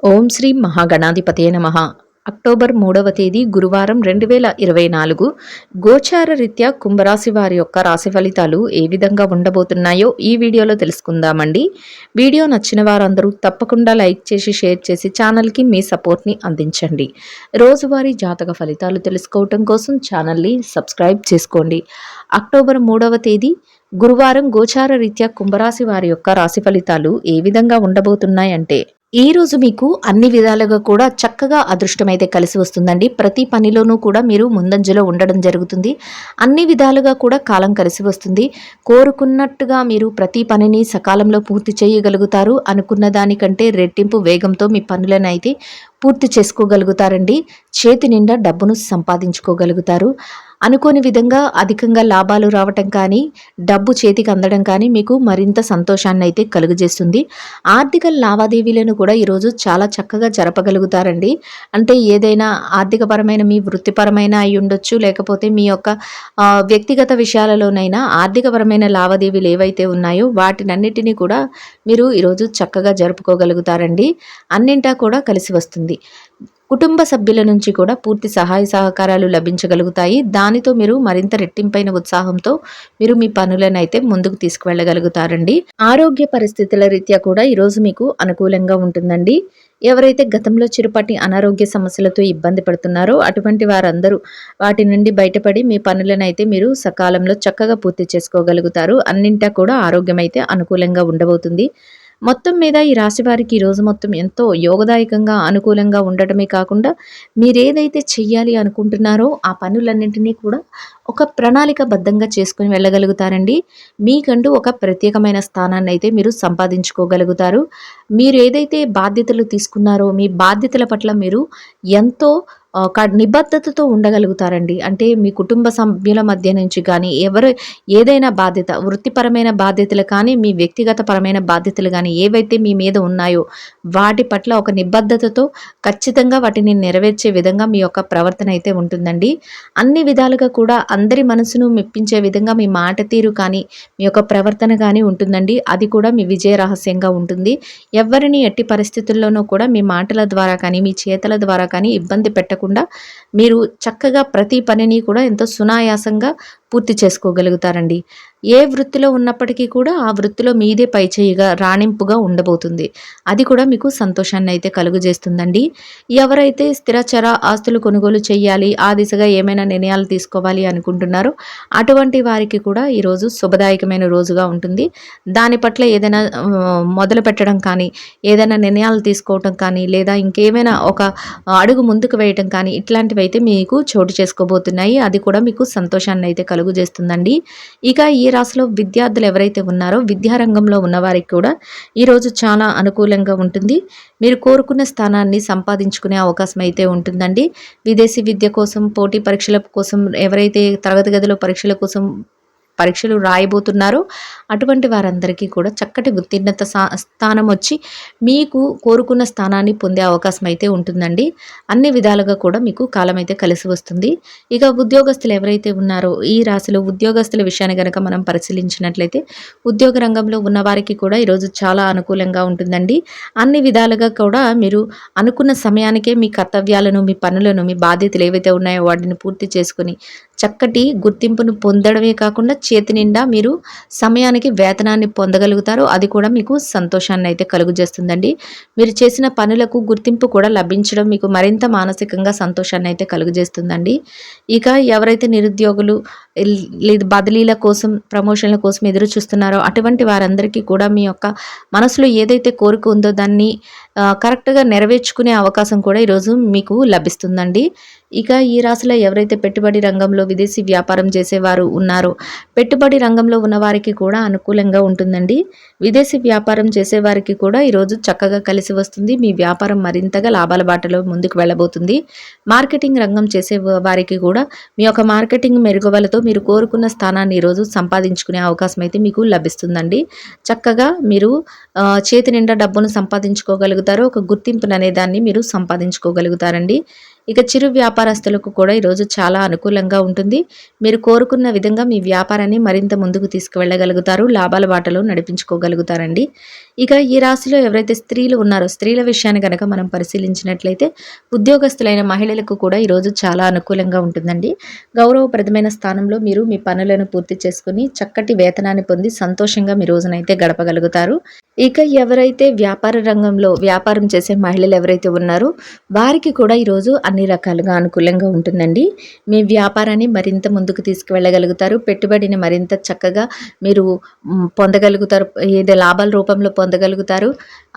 ఓం శ్రీ మహాగణాధిపతయ నమః. అక్టోబర్ 3వ తేదీ గురువారం 2024 గోచార రీత్యా కుంభరాశి వారి యొక్క రాశి ఫలితాలు ఏ విధంగా ఉండబోతున్నాయో ఈ వీడియోలో తెలుసుకుందామండి. వీడియో నచ్చిన వారందరూ తప్పకుండా లైక్ చేసి షేర్ చేసి ఛానల్కి మీ సపోర్ట్ని అందించండి. రోజువారీ జాతక ఫలితాలు తెలుసుకోవటం కోసం ఛానల్ని సబ్స్క్రైబ్ చేసుకోండి. అక్టోబర్ 3వ తేదీ గురువారం గోచార రీత్యా కుంభరాశి వారి యొక్క రాశి ఫలితాలు ఏ విధంగా ఉండబోతున్నాయంటే, ఈ రోజు మీకు అన్ని విధాలుగా కూడా చక్కగా అదృష్టమైతే కలిసి వస్తుందండి. ప్రతి పనిలోనూ కూడా మీరు ముందంజలో ఉండడం జరుగుతుంది. అన్ని విధాలుగా కూడా కాలం కలిసి వస్తుంది. కోరుకున్నట్టుగా మీరు ప్రతి పనిని సకాలంలో పూర్తి చేయగలుగుతారు. అనుకున్న దానికంటే రెట్టింపు వేగంతో మీ పనులను అయితే పూర్తి చేసుకోగలుగుతారండి. చేతి నిండా డబ్బును సంపాదించుకోగలుగుతారు. అనుకోని విధంగా అధికంగా లాభాలు రావటం కానీ, డబ్బు చేతికి అందడం కానీ మీకు మరింత సంతోషాన్ని అయితే కలుగజేస్తుంది. ఆర్థిక లావాదేవీలను కూడా ఈరోజు చాలా చక్కగా జరపగలుగుతారండి. అంటే ఏదైనా ఆర్థికపరమైన మీ వృత్తిపరమైన అయి ఉండొచ్చు, లేకపోతే మీ యొక్క వ్యక్తిగత విషయాలలోనైనా ఆర్థికపరమైన లావాదేవీలు ఏవైతే ఉన్నాయో వాటినన్నిటినీ కూడా మీరు ఈరోజు చక్కగా జరుపుకోగలుగుతారండి. అన్నింటా కూడా కలిసి వస్తుంది. కుటుంబ సభ్యుల నుంచి కూడా పూర్తి సహాయ సహకారాలు లభించగలుగుతాయి. దానితో మీరు మరింత రెట్టింపైన ఉత్సాహంతో మీరు మీ పనులను అయితే ముందుకు తీసుకువెళ్ళగలుగుతారండి. ఆరోగ్య పరిస్థితుల రీత్యా కూడా ఈరోజు మీకు అనుకూలంగా ఉంటుందండి. ఎవరైతే గతంలో చిరుపాటి అనారోగ్య సమస్యలతో ఇబ్బంది పడుతున్నారో అటువంటి వారందరూ వాటి నుండి బయటపడి మీ పనులను అయితే మీరు సకాలంలో చక్కగా పూర్తి చేసుకోగలుగుతారు. అన్నింటా కూడా ఆరోగ్యం అయితే అనుకూలంగా ఉండబోతుంది. మొత్తం మీద ఈ రాశి వారికి ఈ రోజు మొత్తం ఎంతో యోగదాయకంగా అనుకూలంగా ఉండటమే కాకుండా మీరేదైతే చెయ్యాలి అనుకుంటున్నారో ఆ పనులన్నింటినీ కూడా ఒక ప్రణాళికబద్ధంగా చేసుకుని వెళ్ళగలుగుతారండి. మీకంటూ ఒక ప్రత్యేకమైన స్థానాన్ని అయితే మీరు సంపాదించుకోగలుగుతారు. మీరు ఏదైతే బాధ్యతలు తీసుకున్నారో మీ బాధ్యతల పట్ల మీరు ఎంతో నిబద్ధతతో ఉండగలుగుతారండి. అంటే మీ కుటుంబ సభ్యుల మధ్య నుంచి కానీ ఏదైనా బాధ్యత వృత్తిపరమైన బాధ్యతలు కానీ, మీ వ్యక్తిగత పరమైన బాధ్యతలు కానీ ఏవైతే మీ మీద ఉన్నాయో వాటి పట్ల ఒక నిబద్ధతతో ఖచ్చితంగా వాటిని నెరవేర్చే విధంగా మీ యొక్క ప్రవర్తన అయితే ఉంటుందండి. అన్ని విధాలుగా కూడా అందరి మనసును మెప్పించే విధంగా మీ మాట తీరు కానీ, మీ యొక్క ప్రవర్తన కానీ ఉంటుందండి. అది కూడా మీ విజయ రహస్యంగా ఉంటుంది. ఎవరిని ఎట్టి పరిస్థితుల్లోనూ కూడా మీ మాటల ద్వారా కానీ, మీ చేతల ద్వారా కానీ ఇబ్బంది పెట్టకుండా మీరు చక్కగా ప్రతి పనిని కూడా ఎంతో సునాయాసంగా పూర్తి చేసుకోగలుగుతారండి. ఏ వృత్తిలో ఉన్నప్పటికీ కూడా ఆ వృత్తిలో మీదే పైచేయిగా రాణింపుగా ఉండబోతుంది. అది కూడా మీకు సంతోషాన్ని అయితే కలుగజేస్తుందండి. ఎవరైతే స్థిరచర ఆస్తులు కొనుగోలు చేయాలి, ఆ దిశగా ఏమైనా నిర్ణయాలు తీసుకోవాలి అనుకుంటున్నారో అటువంటి వారికి కూడా ఈరోజు శుభదాయకమైన రోజుగా ఉంటుంది. దాని పట్ల ఏదైనా మొదలు పెట్టడం కానీ, ఏదైనా నిర్ణయాలు తీసుకోవటం కానీ, లేదా ఇంకేమైనా ఒక అడుగు ముందుకు వేయటం కానీ ఇట్లాంటివి అయితే మీకు చోటు చేసుకోబోతున్నాయి. అది కూడా మీకు సంతోషాన్ని అయితే కలుగజేస్తుందండి. ఇక ఈ రాశిలో విద్యార్థులు ఎవరైతే ఉన్నారో విద్యారంగంలో ఉన్నవారికి కూడా ఈరోజు చాలా అనుకూలంగా ఉంటుంది. మీరు కోరుకున్న స్థానాన్ని సంపాదించుకునే అవకాశం అయితే ఉంటుందండి. విదేశీ విద్య కోసం, పోటీ పరీక్షల కోసం, ఎవరైతే తరగతి గదిలో పరీక్షలు రాయబోతున్నారో అటువంటి వారందరికీ కూడా చక్కటి ఉత్తీర్ణత స్థానం వచ్చి మీకు కోరుకున్న స్థానాన్ని పొందే అవకాశం అయితే ఉంటుందండి. అన్ని విధాలుగా కూడా మీకు కాలం అయితే కలిసి వస్తుంది. ఇక ఉద్యోగస్తులు ఎవరైతే ఉన్నారో ఈ రాశిలో ఉద్యోగస్తుల విషయాన్ని కనుక మనం పరిశీలించినట్లయితే ఉద్యోగ రంగంలో ఉన్న వారికి కూడా ఈరోజు చాలా అనుకూలంగా ఉంటుందండి. అన్ని విధాలుగా కూడా మీరు అనుకున్న సమయానికే మీ కర్తవ్యాలను, మీ పనులను, మీ బాధ్యతలు ఏవైతే ఉన్నాయో వాటిని పూర్తి చేసుకుని చక్కటి గుర్తింపును పొందడమే కాకుండా చేతి నిండా మీరు సమయానికి వేతనాన్ని పొందగలుగుతారు. అది కూడా మీకు సంతోషాన్ని అయితే కలుగజేస్తుందండి. మీరు చేసిన పనులకు గుర్తింపు కూడా లభించడం మీకు మరింత మానసికంగా సంతోషాన్ని అయితే కలుగజేస్తుందండి. ఇక ఎవరైతే నిరుద్యోగులు లేదు బదిలీల కోసం, ప్రమోషన్ల కోసం ఎదురు చూస్తున్నారో అటువంటి వారందరికీ కూడా మీ యొక్క మనసులో ఏదైతే కోరిక ఉందో దాన్ని కరెక్ట్గా నెరవేర్చుకునే అవకాశం కూడా ఈరోజు మీకు లభిస్తుందండి. ఇక ఈ రాశిలో ఎవరైతే పెట్టుబడి రంగంలో విదేశీ వ్యాపారం చేసేవారు ఉన్నారో పెట్టుబడి రంగంలో ఉన్నవారికి కూడా అనుకూలంగా ఉంటుందండి. విదేశీ వ్యాపారం చేసేవారికి కూడా ఈరోజు చక్కగా కలిసి వస్తుంది. మీ వ్యాపారం మరింతగా లాభాల బాటలో ముందుకు వెళ్ళబోతుంది. మార్కెటింగ్ రంగం చేసే వారికి కూడా మీ యొక్క మార్కెటింగ్ మెరుగుదలతో మీరు కోరుకున్న స్థానాన్ని ఈరోజు సంపాదించుకునే అవకాశం అయితే మీకు లభిస్తుందండి. చక్కగా మీరు చేతి నిండా డబ్బును సంపాదించుకోగలుగుతారు. ఒక గుర్తింపును అనే దాన్ని మీరు సంపాదించుకోగలుగుతారండి. ఇక చిరు వ్యాపారస్తులకు కూడా ఈరోజు చాలా అనుకూలంగా ఉంటుంది. మీరు కోరుకున్న విధంగా మీ వ్యాపారాన్ని మరింత ముందుకు తీసుకువెళ్ళగలుగుతారు. లాభాల బాటలో నడిపించుకోగలుగుతారండి. ఇక ఈ రాశిలో ఎవరైతే స్త్రీలు ఉన్నారో స్త్రీల విషయాన్ని గనక మనం పరిశీలించినట్లయితే ఉద్యోగస్తులైన మహిళలకు కూడా ఈరోజు చాలా అనుకూలంగా ఉంటుందండి. గౌరవప్రదమైన స్థానంలో మీరు మీ పనులను పూర్తి చేసుకుని చక్కటి వేతనాన్ని పొంది సంతోషంగా మీ రోజునైతే గడపగలుగుతారు. ఇక ఎవరైతే వ్యాపార రంగంలో వ్యాపారం చేసే మహిళలు ఎవరైతే ఉన్నారో వారికి కూడా ఈరోజు అన్ని రకాలుగా అనుకూలంగా ఉంటుందండి. మీ వ్యాపారాన్ని మరింత ముందుకు తీసుకువెళ్ళగలుగుతారు. పెట్టుబడిని మరింత చక్కగా మీరు పొందగలుగుతారు. ఏదో లాభాల రూపంలో పొందగలుగుతారు.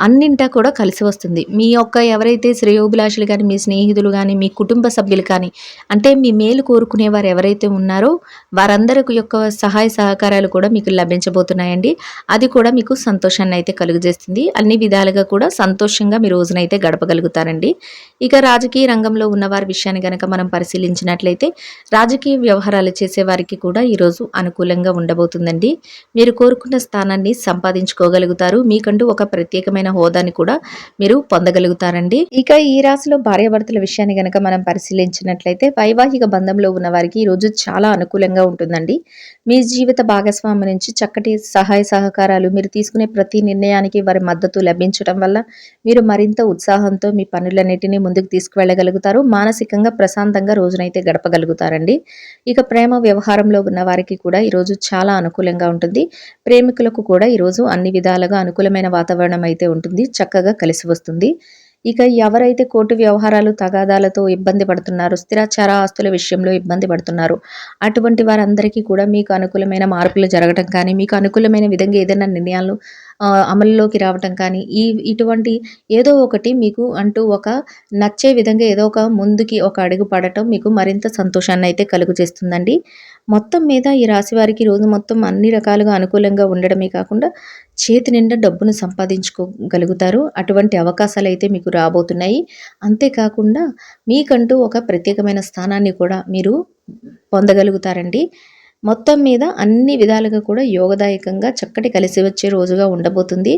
అన్నింటా కూడా కలిసి వస్తుంది. మీ యొక్క ఎవరైతే శ్రేయోభిలాషులు కానీ, మీ స్నేహితులు కానీ, మీ కుటుంబ సభ్యులు కానీ, అంటే మీ మేలు కోరుకునేవారు ఎవరైతే ఉన్నారో వారందరి యొక్క సహాయ సహకారాలు కూడా మీకు లభించబోతున్నాయండి. అది కూడా మీకు సంతోషాన్ని అయితే కలుగజేస్తుంది. అన్ని విధాలుగా కూడా సంతోషంగా మీ రోజునైతే గడపగలుగుతారండి. ఇక రాజకీయ రంగంలో ఉన్నవారి విషయాన్ని గనక మనం పరిశీలించినట్లయితే రాజకీయ వ్యవహారాలు చేసే వారికి కూడా ఈరోజు అనుకూలంగా ఉండబోతుందండి. మీరు కోరుకున్న స్థానాన్ని సంపాదించుకోగలుగుతారు. మీకంటూ ఒక ప్రత్యేకమైన హోదాని కూడా మీరు పొందగలుగుతారండి. ఇక ఈ రాశిలో భార్యాభర్తల విషయాన్ని గనక మనం పరిశీలించినట్లయితే వైవాహిక బంధంలో ఉన్న వారికి ఈరోజు చాలా అనుకూలంగా ఉంటుందండి. మీ జీవిత భాగస్వామి నుంచి చక్కటి సహాయ సహకారాలు, మీరు తీసుకునే ప్రతి నిర్ణయానికి వారి మద్దతు లభించడం వల్ల మీరు మరింత ఉత్సాహంతో మీ పనులన్నిటినీ ముందుకు తీసుకువెళ్ళగలుగుతారు. మానసికంగా ప్రశాంతంగా రోజునైతే గడపగలుగుతారండి. ఇక ప్రేమ వ్యవహారంలో ఉన్న వారికి కూడా ఈరోజు చాలా అనుకూలంగా ఉంటుంది. ప్రేమికులకు కూడా ఈరోజు అన్ని విధాలుగా అనుకూలమైన వాతావరణం అయితే ఉంటుంది. చక్కగా కలిసి వస్తుంది. ఇక ఎవరైతే కోర్టు వ్యవహారాలు, తగాదాలతో ఇబ్బంది పడుతున్నారో, స్థిరాచార ఆస్తుల విషయంలో ఇబ్బంది పడుతున్నారో అటువంటి వారందరికీ కూడా మీకు అనుకూలమైన మార్పులు జరగటం కానీ, మీకు అనుకూలమైన విధంగా ఏదైనా నిర్ణయాలు అమలులోకి రావటం కానీ, ఇటువంటి ఏదో ఒకటి మీకు అంటూ ఒక నచ్చే విధంగా ఏదో ఒక ముందుకి ఒక అడుగు పడటం మీకు మరింత సంతోషాన్ని అయితే కలుగజేస్తుందండి. మొత్తం మీద ఈ రాశి వారికి రోజు మొత్తం అన్ని రకాలుగా అనుకూలంగా ఉండడమే కాకుండా చేతి నిండా డబ్బును సంపాదించుకోగలుగుతారు. అటువంటి అవకాశాలు అయితే మీకు రాబోతున్నాయి. అంతేకాకుండా మీకంటూ ఒక ప్రత్యేకమైన స్థానాన్ని కూడా మీరు పొందగలుగుతారండి. మొత్తం మీద అన్ని విధాలుగా కూడా యోగదాయకంగా చక్కటి కలిసి వచ్చే రోజుగా ఉండబోతుంది.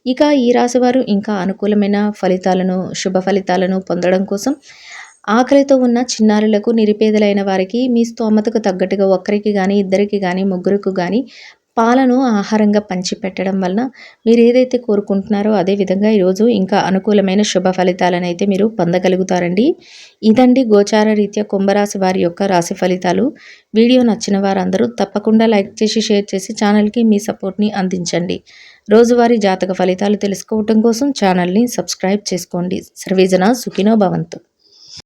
ఇక ఈ రాశివారు ఇంకా అనుకూలమైన ఫలితాలను, శుభ ఫలితాలను పొందడం కోసం ఆకలితో ఉన్న చిన్నారులకు, నిరుపేదలైన వారికి మీ స్తోమతకు తగ్గట్టుగా ఒక్కరికి కానీ, ఇద్దరికి కానీ, ముగ్గురికి కానీ పాలను ఆహారంగా పంచిపెట్టడం వలన మీరు ఏదైతే కోరుకుంటున్నారో అదే విధంగా ఈరోజు ఇంకా అనుకూలమైన శుభ ఫలితాలను అయితే మీరు పొందగలుగుతారండి. ఇదండి గోచార రీత్యా కుంభరాశి వారి యొక్క రాశి ఫలితాలు. వీడియో నచ్చిన వారందరూ తప్పకుండా లైక్ చేసి, షేర్ చేసి ఛానల్కి మీ సపోర్ట్ని అందించండి. రోజువారీ జాతక ఫలితాలు తెలుసుకోవటం కోసం ఛానల్ని సబ్స్క్రైబ్ చేసుకోండి. సర్వేజన సుఖినో భవంతు.